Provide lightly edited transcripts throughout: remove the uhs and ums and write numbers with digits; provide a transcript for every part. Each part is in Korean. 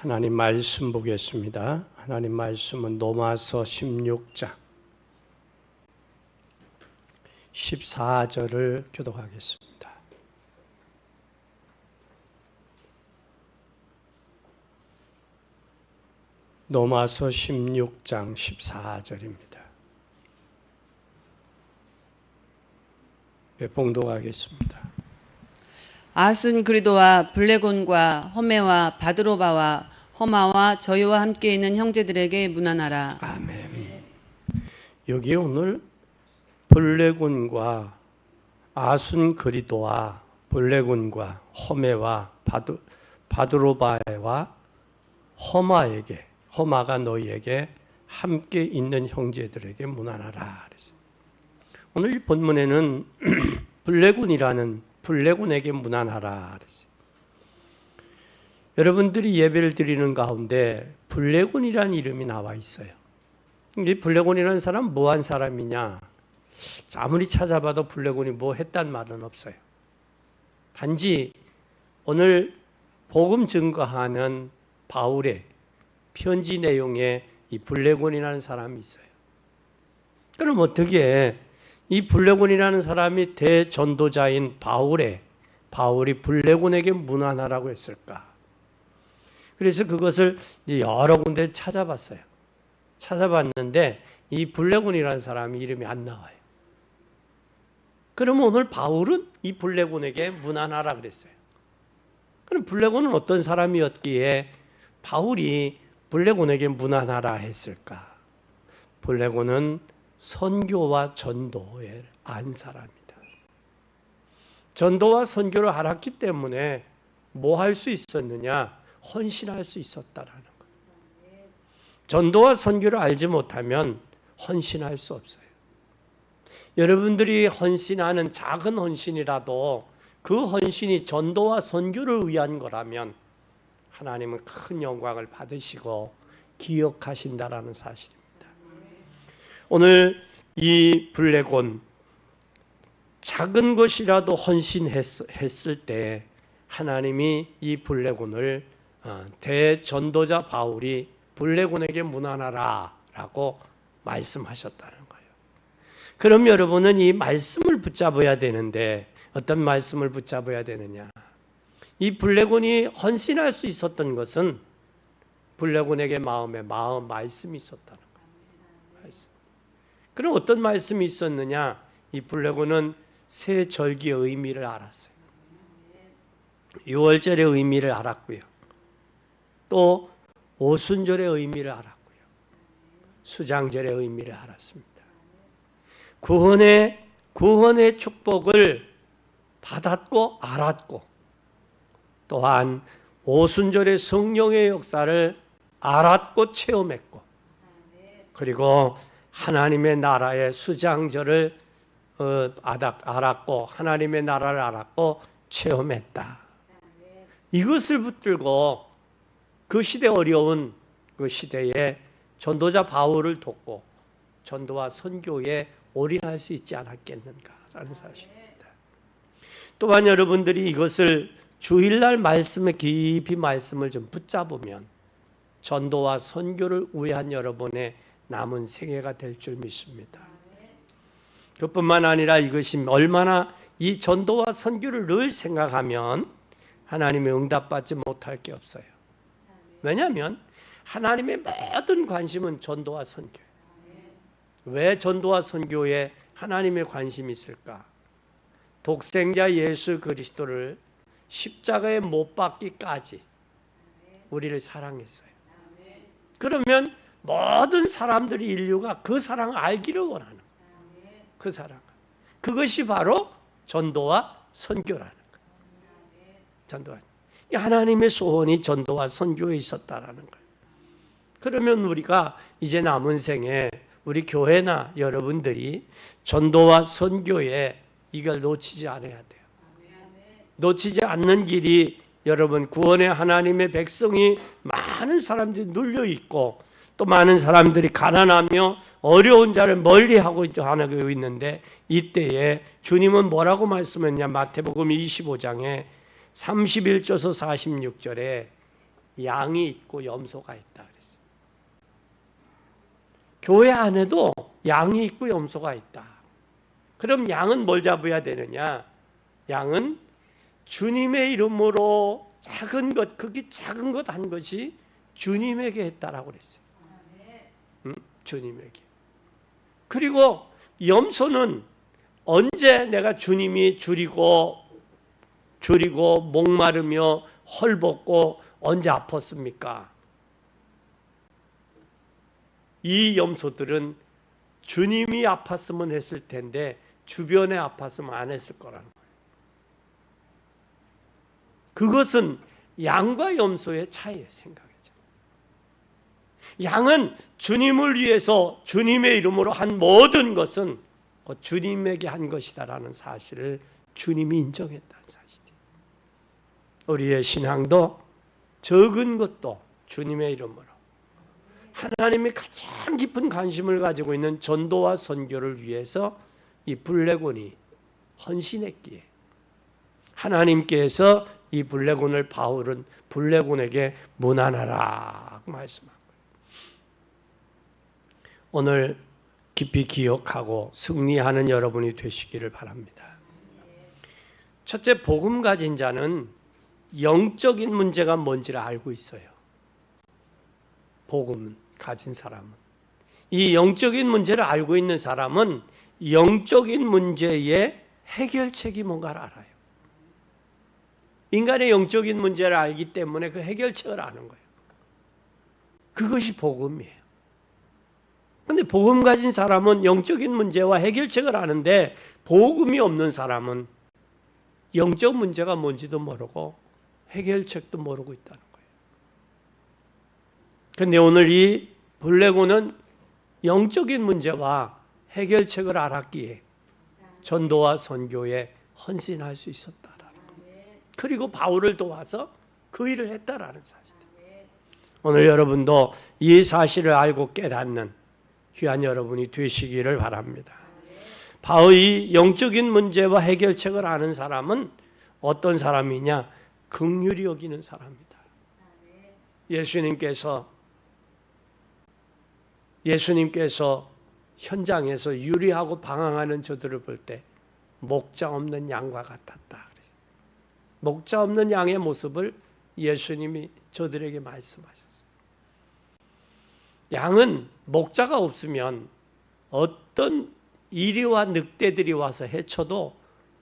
하나님 말씀 보겠습니다. 하나님 말씀은 로마서 16장 14절을 교독하겠습니다. 로마서 16장 14절입니다. 봉독하겠습니다. 아순 그리도와 블레곤과 허메와 바드로바와 허마와 저희와 함께 있는 형제들에게 문안하라. 아멘. 여기 오늘 블레곤과 아순 그리도와 블레곤과 허메와 바드로바와 허마에게, 허마가 너희에게 함께 있는 형제들에게 문안하라. 오늘 이 본문에는 블레곤에게 문안하라. 여러분들이 예배를 드리는 가운데 블레곤이라는 이름이 나와 있어요. 이 블레곤이라는 사람은 뭐한 사람이냐? 아무리 찾아봐도 블레곤이 뭐 했단 말은 없어요. 단지 오늘 복음 증거하는 바울의 편지 내용에 이 블레곤이라는 사람이 있어요. 그럼 어떻게 이 블레곤이라는 사람이 대전도자인 바울이 블레곤에게 문안하라고 했을까? 그래서 그것을 여러 군데 찾아봤어요. 찾아봤는데 이 블레곤이라는 사람이 이름이 안 나와요. 그러면 오늘 바울은 이 블레곤에게 문안하라 그랬어요. 그럼 블레곤은 어떤 사람이었기에 바울이 블레곤에게 문안하라 했을까? 블레곤은 선교와 전도에 안 사람이다. 전도와 선교를 알았기 때문에 뭐 할 수 있었느냐? 헌신할 수 있었다라는 거예요. 전도와 선교를 알지 못하면 헌신할 수 없어요. 여러분들이 헌신하는 작은 헌신이라도 그 헌신이 전도와 선교를 위한 거라면 하나님은 큰 영광을 받으시고 기억하신다라는 사실입니다. 오늘 이 블레곤 작은 것이라도 헌신했을 때 하나님이 이 블레곤을 대전도자 바울이 블레곤에게 문안하라 라고 말씀하셨다는 거예요. 그럼 여러분은 이 말씀을 붙잡아야 되는데 어떤 말씀을 붙잡아야 되느냐? 이 블레곤이 헌신할 수 있었던 것은 블레곤에게 말씀이 있었다는 거예요. 말씀. 그럼 어떤 말씀이 있었느냐? 이 블레곤은 새 절기의 의미를 알았어요. 6월절의 의미를 알았고요. 또 오순절의 의미를 알았고요. 수장절의 의미를 알았습니다. 구원의 축복을 받았고 알았고 또한 오순절의 성령의 역사를 알았고 체험했고 그리고 하나님의 나라의 수장절을 알았고 하나님의 나라를 알았고 체험했다. 이것을 붙들고 그 시대 어려운 그 시대에 전도자 바울을 돕고 전도와 선교에 올인할 수 있지 않았겠는가라는 사실입니다. 또한 여러분들이 이것을 주일날 말씀에 깊이 말씀을 좀 붙잡으면 전도와 선교를 위한 여러분의 남은 생애가 될 줄 믿습니다. 그뿐만 아니라 이것이 얼마나 이 전도와 선교를 늘 생각하면 하나님의 응답받지 못할 게 없어요. 왜냐하면 하나님의 모든 관심은 전도와 선교예요. 왜 전도와 선교에 하나님의 관심이 있을까? 독생자 예수 그리스도를 십자가에 못 박기까지 우리를 사랑했어요. 그러면 모든 사람들이 인류가 그 사랑을 알기를 원하는 거예요. 그 사랑. 그것이 바로 전도와 선교라는 거예요. 전도와 하나님의 소원이 전도와 선교에 있었다라는 거예요. 그러면 우리가 이제 남은 생에 우리 교회나 여러분들이 전도와 선교에 이걸 놓치지 않아야 돼요. 놓치지 않는 길이 여러분 구원의 하나님의 백성이 많은 사람들이 눌려 있고 또 많은 사람들이 가난하며 어려운 자를 멀리하고 있는데 이때에 주님은 뭐라고 말씀했냐? 마태복음 25장에 31절에서 46절에 양이 있고 염소가 있다 그랬어요. 교회 안에도 양이 있고 염소가 있다. 그럼 양은 뭘 잡아야 되느냐? 양은 주님의 이름으로 작은 것, 극히 작은 것 한 것이 주님에게 했다라고 그랬어요. 주님에게. 그리고 염소는 언제 내가 주님이 줄이고 목마르며 헐벗고 언제 아팠습니까? 이 염소들은 주님이 아팠으면 했을 텐데 주변에 아팠으면 안 했을 거라는 거예요. 그것은 양과 염소의 차이의 생각이죠. 양은 주님을 위해서 주님의 이름으로 한 모든 것은 주님에게 한 것이다라는 사실을 주님이 인정했다는 사실이에요. 우리의 신앙도 적은 것도 주님의 이름으로 하나님이 가장 깊은 관심을 가지고 있는 전도와 선교를 위해서 이 블레곤이 헌신했기에 하나님께서 이 블레곤을 바울은 블레곤에게 문안하라 말씀한 거예요. 오늘 깊이 기억하고 승리하는 여러분이 되시기를 바랍니다. 첫째, 복음 가진 자는 영적인 문제가 뭔지를 알고 있어요. 복음 가진 사람은. 이 영적인 문제를 알고 있는 사람은 영적인 문제의 해결책이 뭔가를 알아요. 인간의 영적인 문제를 알기 때문에 그 해결책을 아는 거예요. 그것이 복음이에요. 그런데 복음 가진 사람은 영적인 문제와 해결책을 아는데 복음이 없는 사람은 영적 문제가 뭔지도 모르고 해결책도 모르고 있다는 거예요. 그런데 오늘 이 블레곤은 영적인 문제와 해결책을 알았기에 전도와 선교에 헌신할 수 있었다라는 거예요. 그리고 바울을 도와서 그 일을 했다라는 사실이에요. 오늘 여러분도 이 사실을 알고 깨닫는 귀한 여러분이 되시기를 바랍니다. 바울이 영적인 문제와 해결책을 아는 사람은 어떤 사람이냐? 긍휼히 여기는 사람이다. 예수님께서 현장에서 유리하고 방황하는 저들을 볼 때 목자 없는 양과 같았다. 목자 없는 양의 모습을 예수님이 저들에게 말씀하셨어요. 양은 목자가 없으면 어떤 이리와 늑대들이 와서 해쳐도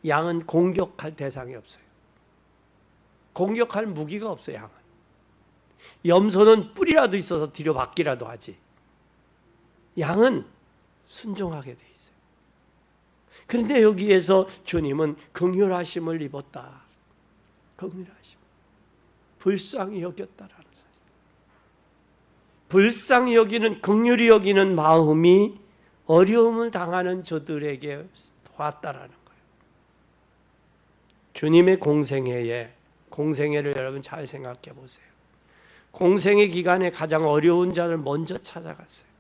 양은 공격할 대상이 없어요. 공격할 무기가 없어요. 양은. 염소는 뿔이라도 있어서 뒤로 받기라도 하지. 양은 순종하게 돼 있어요. 그런데 여기에서 주님은 긍휼하심을 입었다. 긍휼하심. 불쌍히 여겼다라는 사실. 불쌍히 여기는, 긍휼히 여기는 마음이 어려움을 당하는 저들에게 왔다라는 거예요. 주님의 공생애를 여러분 잘 생각해 보세요. 공생애 기간에 가장 어려운 자를 먼저 찾아갔어요.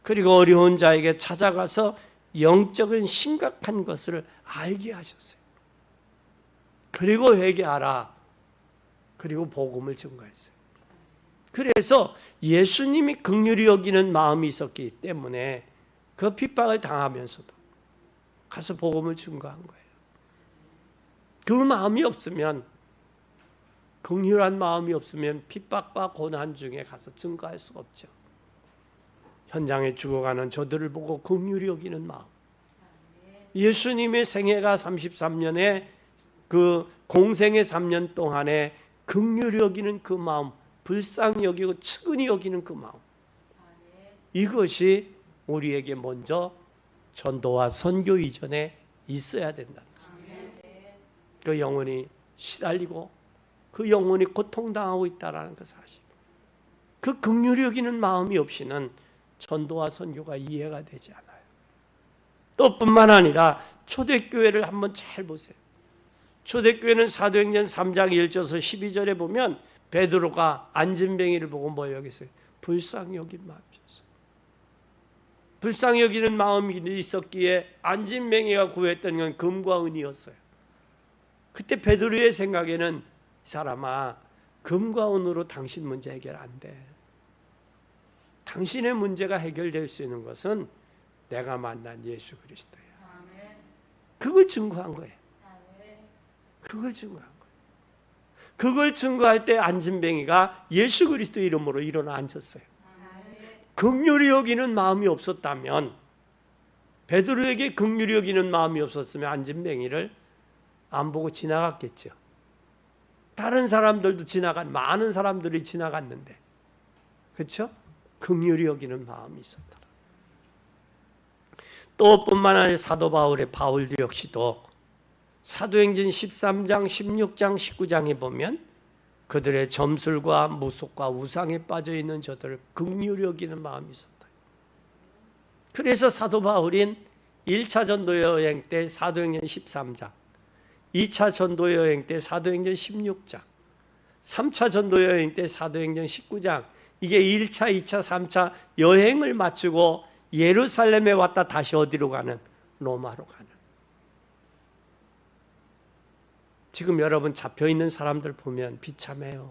그리고 어려운 자에게 찾아가서 영적인 심각한 것을 알게 하셨어요. 그리고 회개하라. 그리고 복음을 증거했어요. 그래서 예수님이 긍휼히 여기는 마음이 있었기 때문에 그 핍박을 당하면서도 가서 복음을 증거한 거예요. 그 마음이 없으면, 긍휼한 마음이 없으면 핍박과 고난 중에 가서 증거할 수가 없죠. 현장에 죽어가는 저들을 보고 긍휼히 여기는 마음. 예수님의 생애가 33년에 그 공생의 3년 동안에 긍휼히 여기는 그 마음, 불쌍히 여기고 측은히 여기는 그 마음. 이것이 우리에게 먼저 전도와 선교 이전에 있어야 된다는 것입니다. 그 영혼이 시달리고 그 영혼이 고통당하고 있다는 그 사실. 그 긍휼히 여기는 마음이 없이는 전도와 선교가 이해가 되지 않아요. 또 뿐만 아니라 초대교회를 한번 잘 보세요. 초대교회는 사도행전 3장 1절에서 12절에 보면 베드로가 안진뱅이를 보고 뭐 여기서요? 불쌍히 여긴 마음이었어요. 불쌍히 여기는 마음이 있었기에 안진뱅이가 구했던 건 금과 은이었어요. 그때 베드로의 생각에는 이 사람아, 금과 은으로 당신 문제 해결 안 돼. 당신의 문제가 해결될 수 있는 것은 내가 만난 예수 그리스도야. 그걸 증거한 거예요. 그걸 증거한 거예요. 그걸 증거할 때 안진뱅이가 예수 그리스도 이름으로 일어나 앉았어요. 긍휼히 여기는 마음이 없었다면, 베드로에게 긍휼히 여기는 마음이 없었으면 안진뱅이를 안 보고 지나갔겠죠. 다른 사람들도 많은 사람들이 지나갔는데, 그렇죠? 긍휼히 여기는 마음이 있었다. 또 뿐만 아니라 사도 바울도 역시도 사도행전 13장, 16장, 19장에 보면 그들의 점술과 무속과 우상에 빠져있는 저들을 긍휼히 여기는 마음이 있었다. 그래서 사도 바울인 1차 전도 여행 때 사도행전 13장, 2차 전도 여행 때 사도행전 16장, 3차 전도 여행 때 사도행전 19장, 이게 1차, 2차, 3차 여행을 마치고 예루살렘에 왔다 다시 어디로 가는? 로마로 가는. 지금 여러분 잡혀있는 사람들 보면 비참해요.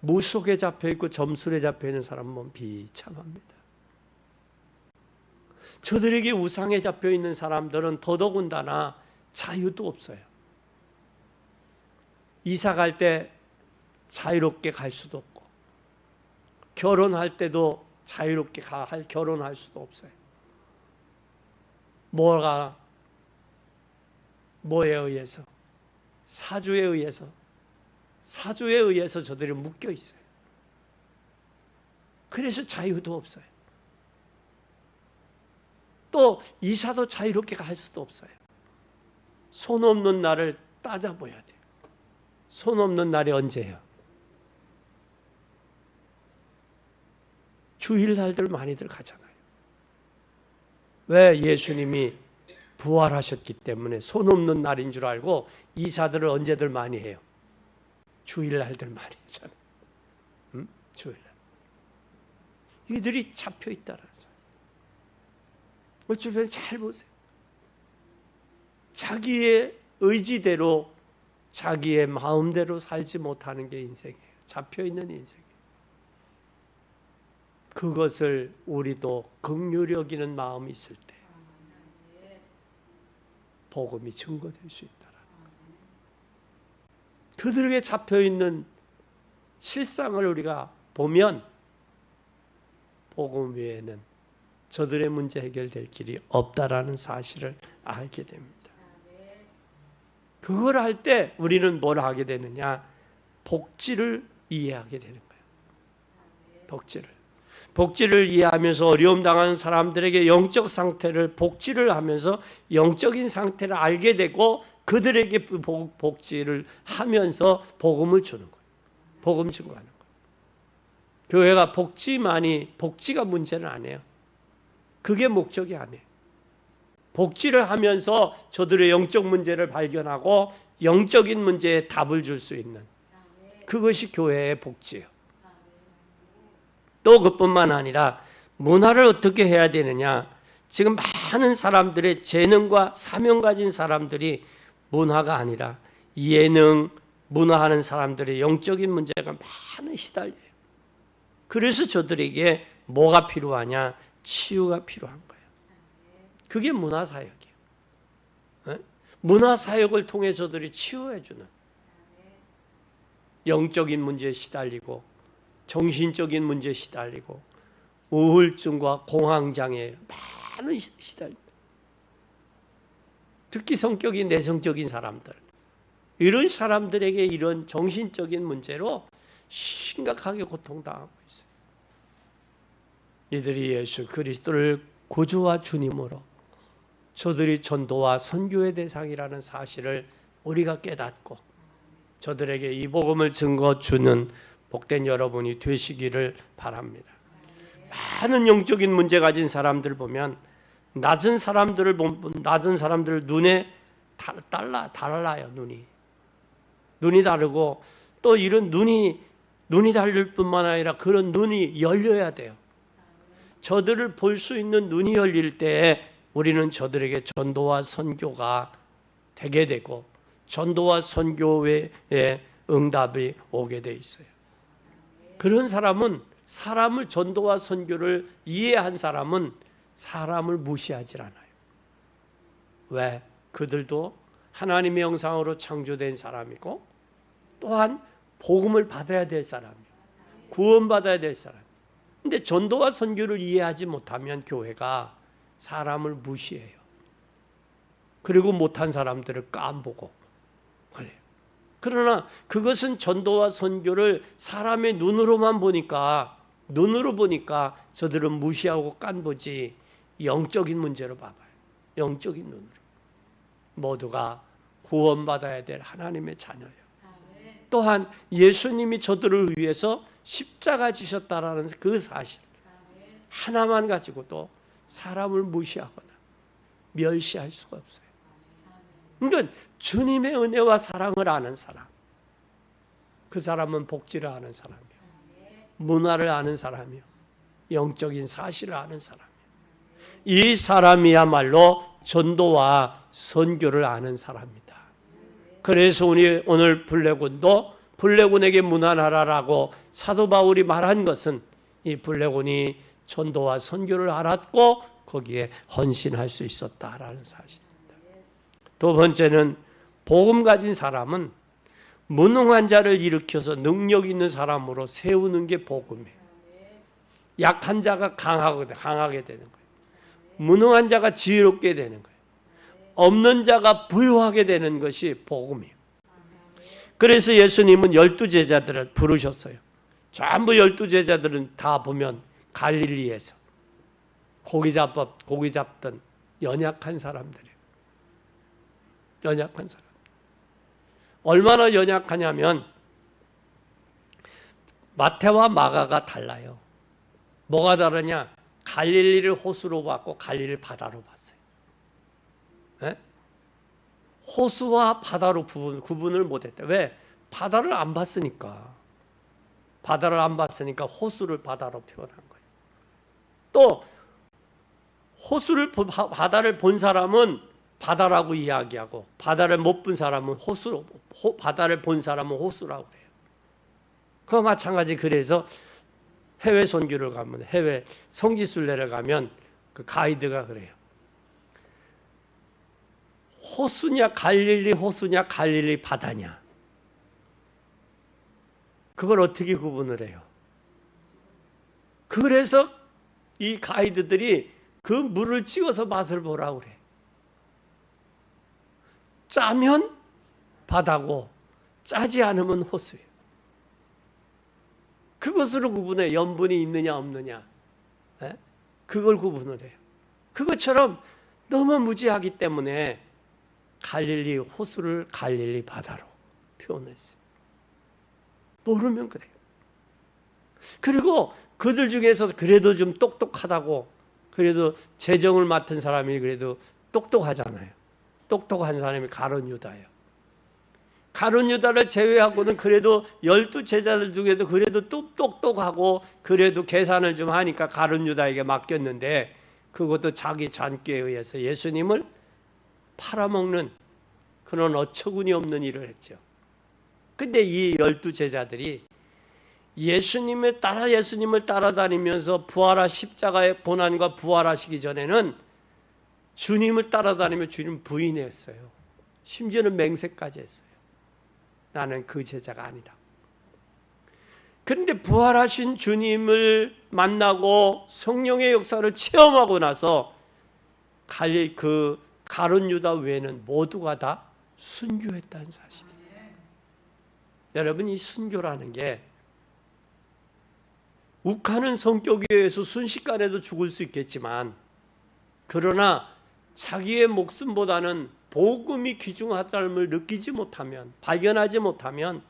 무속에 잡혀있고 점술에 잡혀있는 사람 보면 비참합니다. 저들에게 우상에 잡혀있는 사람들은 더더군다나 자유도 없어요. 이사 갈 때 자유롭게 갈 수도 없고, 결혼할 때도 자유롭게 결혼할 수도 없어요. 뭐에 의해서? 사주에 의해서 저들이 묶여 있어요. 그래서 자유도 없어요. 또 이사도 자유롭게 갈 수도 없어요. 손 없는 날을 따져봐야 돼요. 손 없는 날이 언제예요? 주일날들 많이들 가잖아요. 왜? 예수님이 부활하셨기 때문에 손 없는 날인 줄 알고 이사들을 언제들 많이 해요? 주일날들 많이 하잖아요. 주일날. 이들이 잡혀 있다라는 거예요. 주변에 잘 보세요. 자기의 의지대로, 자기의 마음대로 살지 못하는 게 인생이에요. 잡혀 있는 인생이에요. 그것을 우리도 긍휼히 여기는 마음이 있을 때 복음이 증거될 수 있더라. 그들에게 잡혀 있는 실상을 우리가 보면 복음 외에는 저들의 문제 해결될 길이 없다라는 사실을 알게 됩니다. 그걸 할 때 우리는 뭘 하게 되느냐? 복지를 이해하게 되는 거예요. 복지를 이해하면서 어려움 당하는 사람들에게 영적 상태를 복지를 하면서 영적인 상태를 알게 되고 그들에게 복지를 하면서 복음을 주는 거예요. 복음 증거하는 거예요. 교회가 복지가 문제는 아니에요. 그게 목적이 아니에요. 복지를 하면서 저들의 영적 문제를 발견하고 영적인 문제에 답을 줄 수 있는 그것이 교회의 복지예요. 또 그뿐만 아니라 문화를 어떻게 해야 되느냐? 지금 많은 사람들의 재능과 사명 가진 사람들이 문화가 아니라 예능, 문화하는 사람들의 영적인 문제가 많이 시달려요. 그래서 저들에게 뭐가 필요하냐? 치유가 필요한 거예요. 그게 문화사역이에요. 문화사역을 통해 저들이 치유해주는, 영적인 문제에 시달리고 정신적인 문제에 시달리고 우울증과 공황장애에 많은 시달립니다. 특히 성격이 내성적인 사람들, 이런 사람들에게 이런 정신적인 문제로 심각하게 고통당하고 있어요. 이들이 예수 그리스도를 구주와 주님으로 저들이 전도와 선교의 대상이라는 사실을 우리가 깨닫고 저들에게 이 복음을 증거 주는 복된 여러분이 되시기를 바랍니다. 많은 영적인 문제 가진 사람들 보면 낮은 사람들 눈에 달라요. 눈이 다르고 또 이런 눈이 다를 뿐만 아니라 그런 눈이 열려야 돼요. 저들을 볼 수 있는 눈이 열릴 때 우리는 저들에게 전도와 선교가 되게 되고 전도와 선교의 응답이 오게 돼 있어요. 그런 사람은 사람을 전도와 선교를 이해한 사람은 사람을 무시하지 않아요. 왜? 그들도 하나님의 형상으로 창조된 사람이고 또한 복음을 받아야 될 사람이에요. 구원받아야 될 사람. 근데 전도와 선교를 이해하지 못하면 교회가 사람을 무시해요. 그리고 못한 사람들을 깜보고 그래요. 그러나 그것은 전도와 선교를 사람의 눈으로 보니까 저들은 무시하고 깐보지 영적인 문제로 봐봐요. 영적인 눈으로. 모두가 구원받아야 될 하나님의 자녀예요. 또한 예수님이 저들을 위해서 십자가 지셨다라는 그 사실 하나만 가지고도 사람을 무시하거나 멸시할 수가 없어요. 그러니까 주님의 은혜와 사랑을 아는 사람, 그 사람은 복지를 아는 사람이요, 문화를 아는 사람이요, 영적인 사실을 아는 사람이요. 이 사람이야말로 전도와 선교를 아는 사람입니다. 그래서 우리 오늘 블레곤도 블레곤에게 문안하라라고 사도 바울이 말한 것은 이 블레곤이 전도와 선교를 알았고 거기에 헌신할 수 있었다라는 사실입니다. 두 번째는 복음 가진 사람은 무능한 자를 일으켜서 능력 있는 사람으로 세우는 게 복음이에요. 약한 자가 강하게 되는 거예요. 무능한 자가 지혜롭게 되는 거예요. 없는 자가 부유하게 되는 것이 복음이에요. 그래서 예수님은 12제자들을 부르셨어요. 전부 12제자들은 다 보면 갈릴리에서 고기 잡던 연약한 사람들이에요. 연약한 사람. 얼마나 연약하냐면 마태와 마가가 달라요. 뭐가 다르냐? 갈릴리를 호수로 봤고 갈릴리를 바다로 봤어요. 네? 호수와 바다로 구분을 못했다. 왜? 바다를 안 봤으니까. 바다를 안 봤으니까 호수를 바다로 표현한 거예요. 또 바다를 본 사람은 바다라고 이야기하고 바다를 못 본 사람은 바다를 본 사람은 호수라고 해요. 그와 마찬가지. 그래서 해외 선교를 가면, 해외 성지순례를 가면 그 가이드가 그래요. 호수냐 갈릴리 호수냐 갈릴리 바다냐, 그걸 어떻게 구분을 해요? 그래서 이 가이드들이 그 물을 찍어서 맛을 보라고 그래. 짜면 바다고 짜지 않으면 호수예요. 그것으로 구분해. 염분이 있느냐 없느냐, 그걸 구분을 해요. 그것처럼 너무 무지하기 때문에 갈릴리 호수를 갈릴리 바다로 표현했어요. 모르면 그래요. 그리고 그들 중에서 그래도 좀 똑똑하다고, 그래도 재정을 맡은 사람이 그래도 똑똑하잖아요. 똑똑한 사람이 가룟 유다예요. 가룟 유다를 제외하고는 그래도 12제자들 중에도 그래도 똑똑하고 그래도 계산을 좀 하니까 가룟 유다에게 맡겼는데, 그것도 자기 잔꾀에 의해서 예수님을 팔아먹는 그런 어처구니 없는 일을 했죠. 근데 이 12제자들이 예수님을 따라다니면서 십자가의 고난과 부활하시기 전에는 주님을 따라다니며 주님 부인했어요. 심지어는 맹세까지 했어요. 나는 그 제자가 아니라. 그런데 부활하신 주님을 만나고 성령의 역사를 체험하고 나서 가룟 유다 외에는 모두가 다 순교했다는 사실이에요. 여러분, 이 순교라는 게 욱하는 성격에 의해서 순식간에도 죽을 수 있겠지만, 그러나 자기의 목숨보다는 복음이 귀중하다는 느끼지 못하면, 발견하지 못하면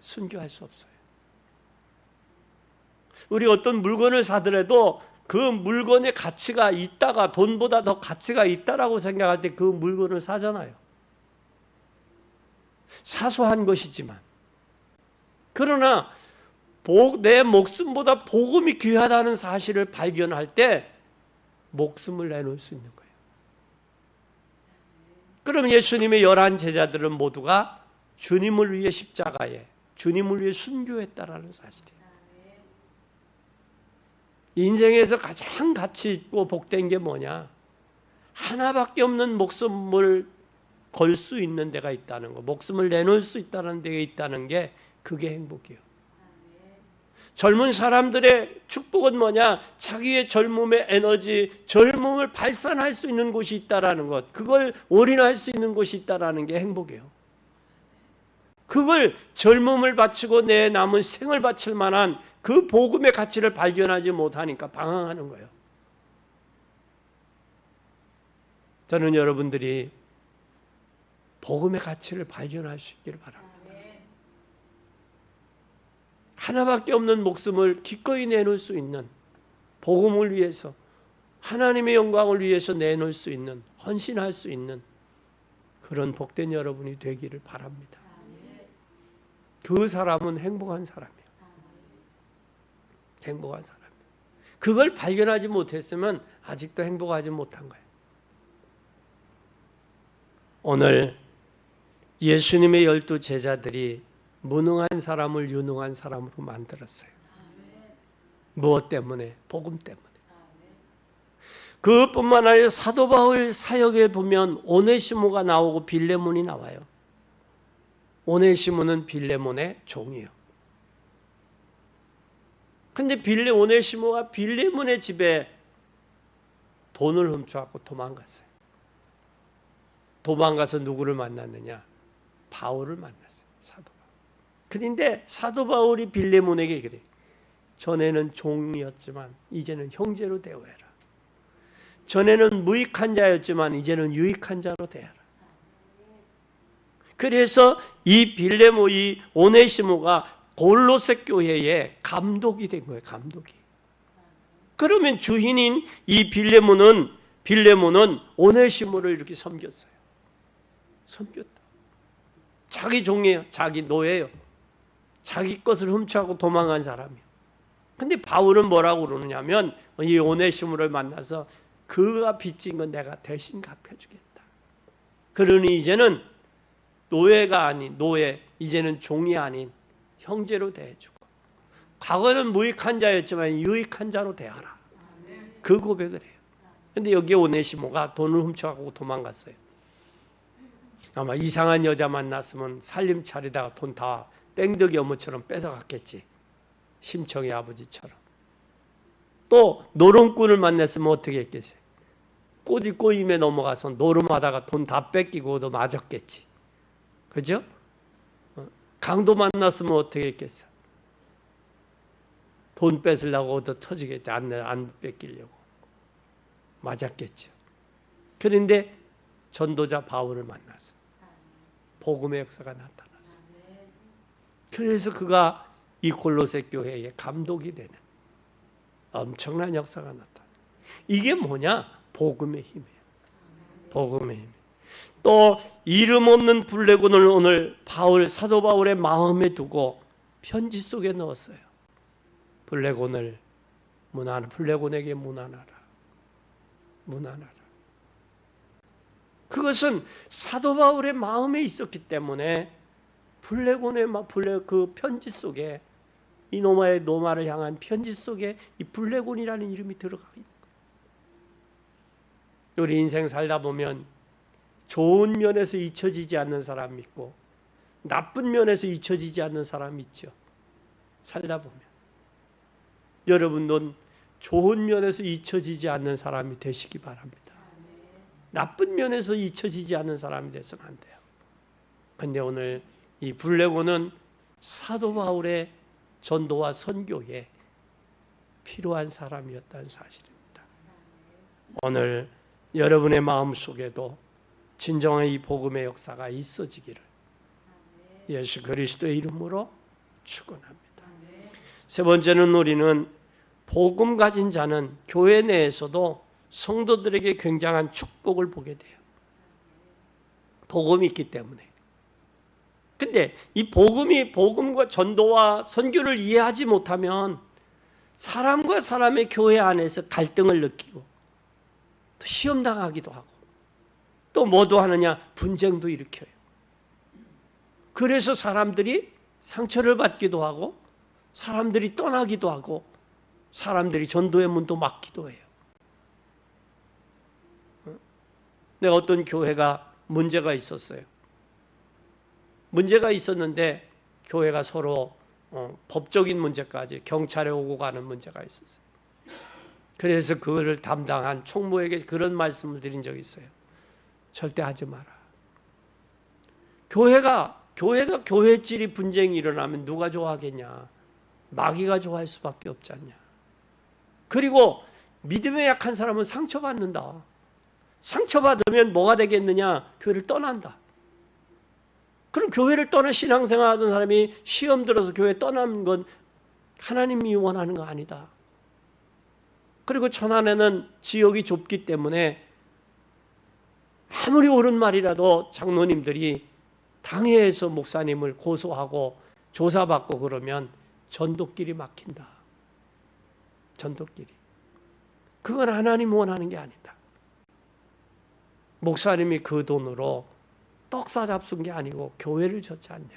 순교할 수 없어요. 우리 어떤 물건을 사더라도 그 물건의 가치가 있다가 돈보다 더 가치가 있다라고 생각할 때 그 물건을 사잖아요. 사소한 것이지만. 그러나 내 목숨보다 복음이 귀하다는 사실을 발견할 때 목숨을 내놓을 수 있는 거예요. 그럼 예수님의 11제자들은 모두가 주님을 위해 십자가에 주님을 위해 순교했다라는 사실이에요. 인생에서 가장 가치 있고 복된 게 뭐냐? 하나밖에 없는 목숨을 걸 수 있는 데가 있다는 거, 목숨을 내놓을 수 있다는 데가 있다는 게 그게 행복이에요. 젊은 사람들의 축복은 뭐냐? 자기의 젊음의 에너지, 젊음을 발산할 수 있는 곳이 있다라는 것, 그걸 올인할 수 있는 곳이 있다라는 게 행복이에요. 그걸 젊음을 바치고 내 남은 생을 바칠 만한 그 복음의 가치를 발견하지 못하니까 방황하는 거예요. 저는 여러분들이 복음의 가치를 발견할 수 있기를 바랍니다. 하나밖에 없는 목숨을 기꺼이 내놓을 수 있는, 복음을 위해서 하나님의 영광을 위해서 내놓을 수 있는, 헌신할 수 있는 그런 복된 여러분이 되기를 바랍니다. 그 사람은 행복한 사람이에요. 행복한 사람이에요. 그걸 발견하지 못했으면 아직도 행복하지 못한 거예요. 오늘 예수님의 12 제자들이 무능한 사람을 유능한 사람으로 만들었어요. 무엇 때문에? 복음 때문에. 그뿐만 아니라 사도 바울 사역에 보면 오네시모가 나오고 빌레몬이 나와요. 오네시모는 빌레몬의 종이에요. 근데 오네시모가 빌레몬의 집에 돈을 훔쳐갖고 도망갔어요. 도망가서 누구를 만났느냐? 바울을 만났어요. 사도 바울. 그런데 사도 바울이 빌레몬에게 그래. 전에는 종이었지만 이제는 형제로 대우해라. 전에는 무익한 자였지만 이제는 유익한 자로 대하라. 그래서 이 오네시모가 골로새 교회의 감독이 된 거예요. 감독이. 그러면 주인인 이 빌레몬은 오네시모를 이렇게 섬겼어요. 섬겼다. 자기 종이에요. 자기 노예예요. 자기 것을 훔쳐가고 도망간 사람이에요. 근데 바울은 뭐라고 그러느냐면 이 오네시모를 만나서 그가 빚진 건 내가 대신 갚아주겠다. 그러니 이제는 노예가 아닌 이제는 종이 아닌 형제로 대해주고, 과거는 무익한 자였지만 유익한 자로 대하라. 그 고백을 해요. 근데 여기 오네시모가 돈을 훔쳐가고 도망갔어요. 아마 이상한 여자 만났으면 살림 차리다가 돈 다 뺑덕이 어머처럼 뺏어갔겠지. 심청의 아버지처럼. 또 노름꾼을 만났으면 어떻게 했겠어요? 꼬지 꼬임에 넘어가서 노름하다가 돈 다 뺏기고 얻어 맞았겠지. 그죠? 강도 만났으면 어떻게 했겠어? 돈 뺏으려고 얻어 터지겠지. 안 뺏기려고. 맞았겠죠. 그런데 전도자 바울을 만나서 복음의 역사가 나타났어. 그래서 그가 이 골로새 교회의 감독이 되는 엄청난 역사가 나타나. 이게 뭐냐? 복음의 힘이에요. 복음의 힘. 또 이름 없는 블레곤을 오늘 사도 바울의 마음에 두고 편지 속에 넣었어요. 블레곤에게 문안하라. 그것은 사도 바울의 마음에 있었기 때문에 블레곤의 그 편지 속에, 이 노마를 향한 편지 속에 이 블레곤이라는 이름이 들어가 있는 거예요. 우리 인생 살다 보면 좋은 면에서 잊혀지지 않는 사람이 있고 나쁜 면에서 잊혀지지 않는 사람이 있죠. 살다 보면 여러분도 좋은 면에서 잊혀지지 않는 사람이 되시기 바랍니다. 나쁜 면에서 잊혀지지 않는 사람이 되서는 안 돼요. 근데 오늘 이 블레곤은 사도 바울의 전도와 선교에 필요한 사람이었다는 사실입니다. 오늘 여러분의 마음속에도 진정한 이 복음의 역사가 있어지기를 예수 그리스도의 이름으로 축원합니다. 세 번째는 우리는 복음 가진 자는 교회 내에서도 성도들에게 굉장한 축복을 보게 돼요. 복음이 있기 때문에. 근데 이 복음과 전도와 선교를 이해하지 못하면 사람과 사람의 교회 안에서 갈등을 느끼고 또 시험당하기도 하고 또 뭐도 하느냐? 분쟁도 일으켜요. 그래서 사람들이 상처를 받기도 하고 사람들이 떠나기도 하고 사람들이 전도의 문도 막기도 해요. 내가 어떤 교회가 문제가 있었어요. 문제가 있었는데 교회가 서로 법적인 문제까지 경찰에 오고 가는 문제가 있었어요. 그래서 그거를 담당한 총무에게 그런 말씀을 드린 적이 있어요. 절대 하지 마라. 교회가 교회끼리 분쟁이 일어나면 누가 좋아하겠냐? 마귀가 좋아할 수밖에 없지 않냐? 그리고 믿음에 약한 사람은 상처받는다. 상처받으면 뭐가 되겠느냐? 교회를 떠난다. 그럼 교회를 떠나 신앙생활 하던 사람이 시험 들어서 교회 떠나는 건 하나님이 원하는 거 아니다. 그리고 천안에는 지역이 좁기 때문에 아무리 옳은 말이라도 장로님들이 당회에서 목사님을 고소하고 조사받고 그러면 전도길이 막힌다. 전도길이. 그건 하나님 원하는 게 아니다. 목사님이 그 돈으로 떡사 잡순 게 아니고 교회를 줬지 않냐.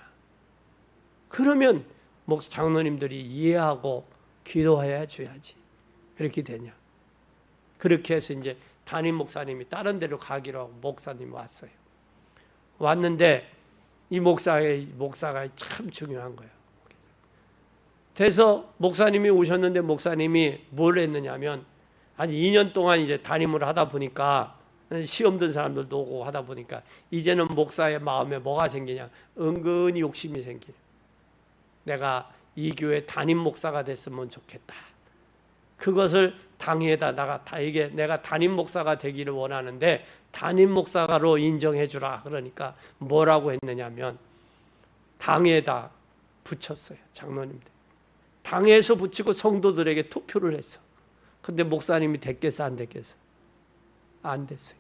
그러면 장로님들이 이해하고 기도해야 줘야지. 그렇게 되냐. 그렇게 해서 이제 담임 목사님이 다른 데로 가기로 하고 목사님이 왔어요. 왔는데 이 목사가 참 중요한 거예요. 그래서 목사님이 오셨는데 목사님이 뭘 했느냐면 한 2년 동안 이제 담임을 하다 보니까 시험 든 사람들도 오고 하다 보니까 이제는 목사의 마음에 뭐가 생기냐? 은근히 욕심이 생기냐. 내가 이 교회 담임 목사가 됐으면 좋겠다. 그것을 당회에다 이게 내가 담임 목사가 되기를 원하는데 담임 목사가로 인정해 주라. 그러니까 뭐라고 했느냐면 당회에다 붙였어요. 장로님들. 당회에서 붙이고 성도들에게 투표를 했어. 근데 목사님이 됐겠어 안 됐겠어? 안 됐어요.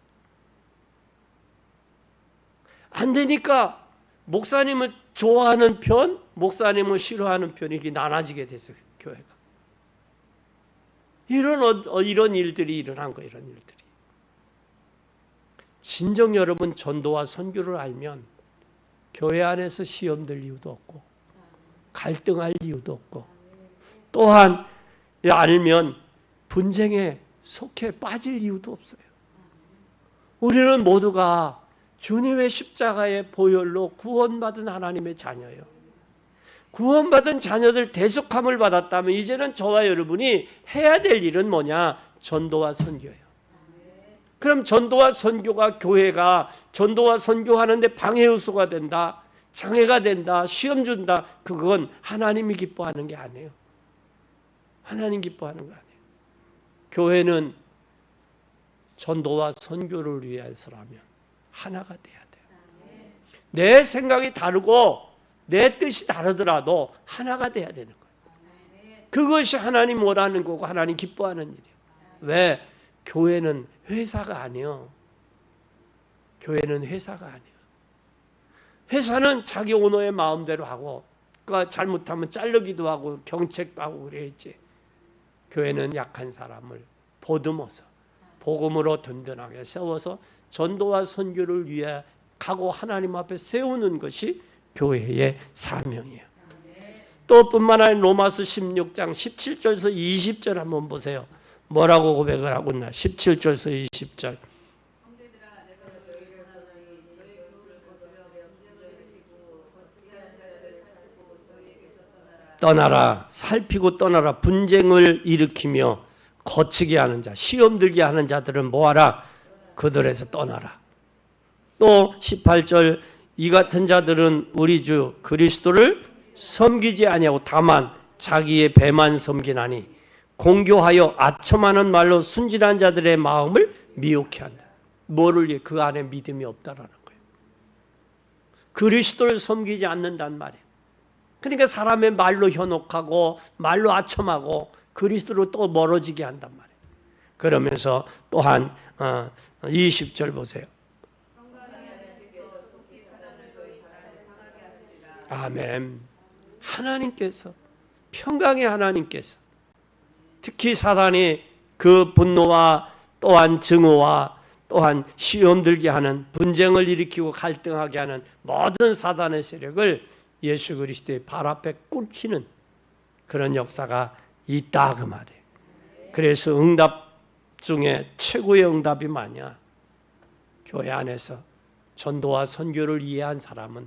안 되니까 목사님을 좋아하는 편, 목사님을 싫어하는 편이 이게 나눠지게 됐어요. 교회가. 이런 일들이 일어난 거예요. 이런 일들이. 진정 여러분 전도와 선교를 알면 교회 안에서 시험될 이유도 없고 갈등할 이유도 없고 또한 알면 분쟁에 속해 빠질 이유도 없어요. 우리는 모두가 주님의 십자가의 보혈로 구원받은 하나님의 자녀예요. 구원받은 자녀들 대속함을 받았다면 이제는 저와 여러분이 해야 될 일은 뭐냐? 전도와 선교예요. 그럼 전도와 선교가 교회가 전도와 선교하는데 방해 요소가 된다, 장애가 된다, 시험 준다, 그건 하나님이 기뻐하는 게 아니에요. 하나님 기뻐하는 거 아니에요. 교회는 전도와 선교를 위해서라면 하나가 돼야 돼요. 내 생각이 다르고 내 뜻이 다르더라도 하나가 돼야 되는 거예요. 그것이 하나님 원하는 거고 하나님 기뻐하는 일이에요. 왜? 교회는 회사가 아니에요. 교회는 회사가 아니에요. 회사는 자기 오너의 마음대로 하고 그가 잘못하면 자르기도 하고 경책도 하고 그래야지. 교회는 약한 사람을 보듬어서 복음으로 든든하게 세워서 전도와 선교를 위해 가고 하나님 앞에 세우는 것이 교회의 사명이에요. 또 뿐만 아니라 로마서 16장 17절에서 20절 한번 보세요. 뭐라고 고백을 하고 있나? 17절에서 20절. 떠나라, 살피고 떠나라. 분쟁을 일으키며 거치게 하는 자, 시험 들게 하는 자들은 뭐하라? 그들에서 떠나라. 또 18절, 이 같은 자들은 우리 주 그리스도를 섬기지 아니하고 다만 자기의 배만 섬기나니 공교하여 아첨하는 말로 순진한 자들의 마음을 미혹해 한다. 뭐를 위해? 그 안에 믿음이 없다라는 거예요. 그리스도를 섬기지 않는단 말이에요. 그러니까 사람의 말로 현혹하고 말로 아첨하고 그리스도로 또 멀어지게 한단 말이에요. 그러면서 또한 20절 보세요. 아멘. 하나님께서, 평강의 하나님께서 특히 사단이 그 분노와 또한 증오와 또한 시험 들게 하는, 분쟁을 일으키고 갈등하게 하는 모든 사단의 세력을 예수 그리스도의 발 앞에 꿇히는 그런 역사가 있다 그 말이에요. 그래서 응답 중에 최고의 응답이 뭐냐? 교회 안에서 전도와 선교를 이해한 사람은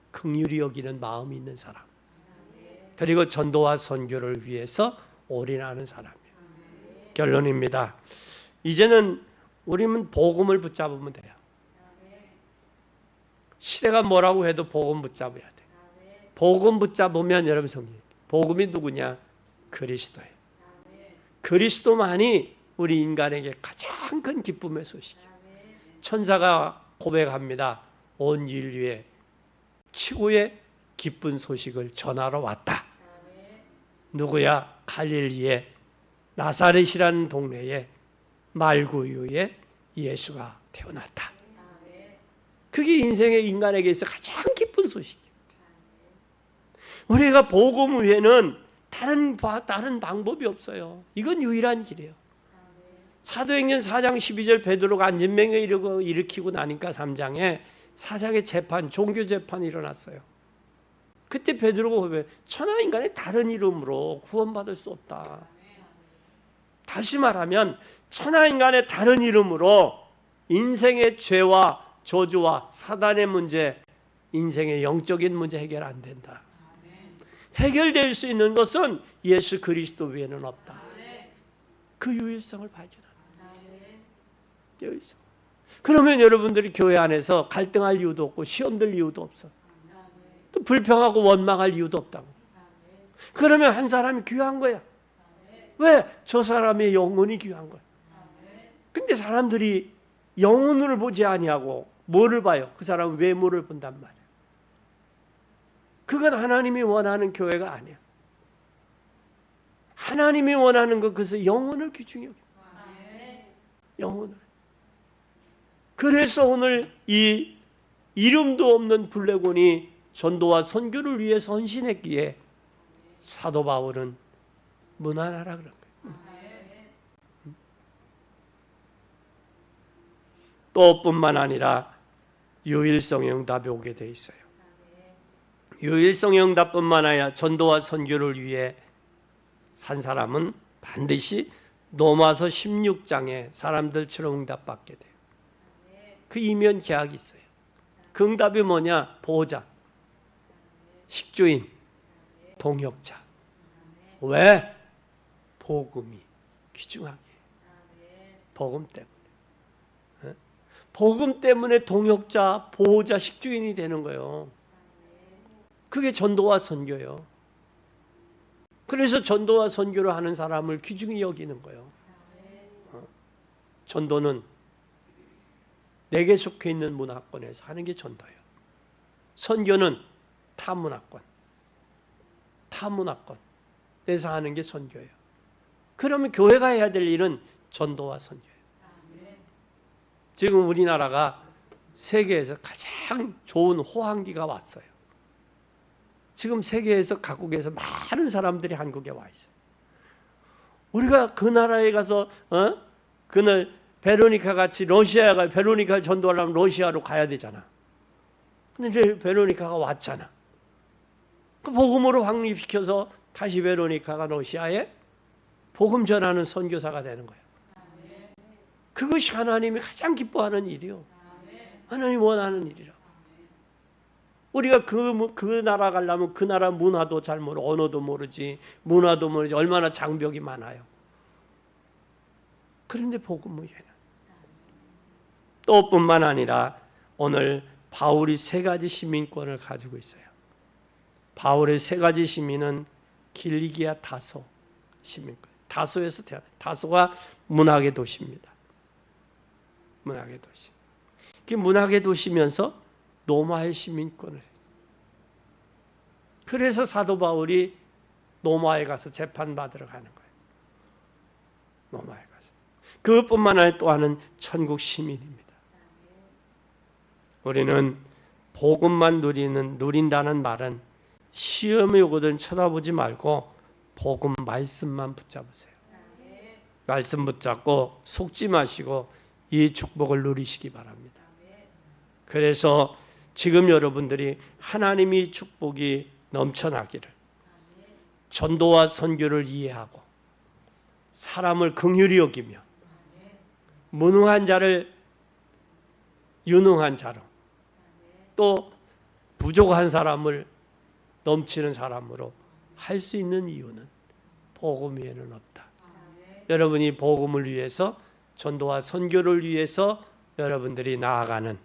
긍휼히 여기는 마음이 있는 사람, 그리고 전도와 선교를 위해서 올인하는 사람이에요. 결론입니다. 이제는 우리는 복음을 붙잡으면 돼요. 시대가 뭐라고 해도 복음 붙잡아야 돼. 복음 붙잡으면 여러분 성님, 복음이 누구냐? 그리스도예요. 그리스도만이 우리 인간에게 가장 큰 기쁨의 소식이에요. 천사가 고백합니다. 온 인류에 최고의 기쁜 소식을 전하러 왔다. 누구야? 갈릴리의 나사렛이라는 동네에 말구유에 예수가 태어났다. 그게 인생의 인간에게 있어 가장 기쁜 소식이에요. 우리가 복음 외에는 다른 방법이 없어요. 이건 유일한 길이에요. 사도행전 4장 12절 베드로가 안진뱅에 일으키고 나니까 3장에 사장의 재판, 종교 재판이 일어났어요. 그때 베드로가 고백해, 천하인간의 다른 이름으로 구원받을 수 없다. 다시 말하면 천하인간의 다른 이름으로 인생의 죄와 저주와 사단의 문제, 인생의 영적인 문제 해결 안 된다. 해결될 수 있는 것은 예수 그리스도 외에는 없다. 그 유일성을 발견한다. 유일성. 그러면 여러분들이 교회 안에서 갈등할 이유도 없고 시험될 이유도 없어. 또 불평하고 원망할 이유도 없다고. 그러면 한 사람이 귀한 거야. 왜? 저 사람의 영혼이 귀한 거야. 근데 사람들이 영혼을 보지 아니하고 뭐를 봐요? 그 사람은 외모를 본단 말이야. 그건 하나님이 원하는 교회가 아니야. 하나님이 원하는 것, 그것은 영혼을 귀중히 여겨. 영혼을. 그래서 오늘 이 이름도 없는 블레곤이 전도와 선교를 위해서 헌신했기에 사도 바울은 무난하라 그런 거예요. 또 뿐만 아니라 유일성의 응답이 오게 돼 있어요. 유일성의 응답뿐만 아니라 전도와 선교를 위해 산 사람은 반드시 로마서 16장에 사람들처럼 응답받게 돼요. 그 이면 계약이 있어요. 그 응답이 뭐냐? 보호자, 식주인, 동역자. 왜? 복음이 귀중하게. 복음 때문에. 복음 때문에 동역자, 보호자, 식주인이 되는 거예요. 그게 전도와 선교예요. 그래서 전도와 선교를 하는 사람을 귀중히 여기는 거예요. 전도는 내게 속해 있는 문화권에서 하는 게 전도예요. 선교는 타문화권에서 하는 게 선교예요. 그러면 교회가 해야 될 일은 전도와 선교예요. 지금 우리나라가 세계에서 가장 좋은 호황기가 왔어요. 지금 세계에서 각국에서 많은 사람들이 한국에 와 있어요. 우리가 그 나라에 가서 그날 베로니카 같이 러시아에 가 베로니카 전도하려면 러시아로 가야 되잖아. 근데 이제 베로니카가 왔잖아. 그 복음으로 확립시켜서 다시 베로니카가 러시아에 복음 전하는 선교사가 되는 거예요. 그것이 하나님이 가장 기뻐하는 일이요. 하나님 원하는 일이라. 우리가 그 나라 가려면 그 나라 문화도 잘 모르고 언어도 모르지, 문화도 모르지, 얼마나 장벽이 많아요. 그런데 복음을 해요. 또 뿐만 아니라 오늘 바울이 3가지 시민권을 가지고 있어요. 바울의 3가지 시민은 길리기아 다소 시민권. 다소에서 태어나요. 다소가 문학의 도시입니다. 문학의 도시. 그 문학의 도시면서 로마의 시민권을 했어요. 그래서 사도 바울이 로마에 가서 재판받으러 가는 거예요. 로마에 가서. 그것뿐만 아니라 또 하나는 천국 시민입니다. 우리는 복음만 누린다는 말은 시험이 오거든 쳐다보지 말고 복음 말씀만 붙잡으세요. 말씀 붙잡고 속지 마시고 이 축복을 누리시기 바랍니다. 그래서 지금 여러분들이 하나님의 축복이 넘쳐나기를, 전도와 선교를 이해하고 사람을 긍휼히 여기며 무능한 자를 유능한 자로, 또 부족한 사람을 넘치는 사람으로 할 수 있는 이유는 복음 외에는 없다. 여러분이 복음을 위해서, 전도와 선교를 위해서 여러분들이 나아가는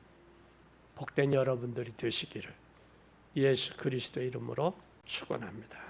복된 여러분들이 되시기를 예수 그리스도의 이름으로 축원합니다.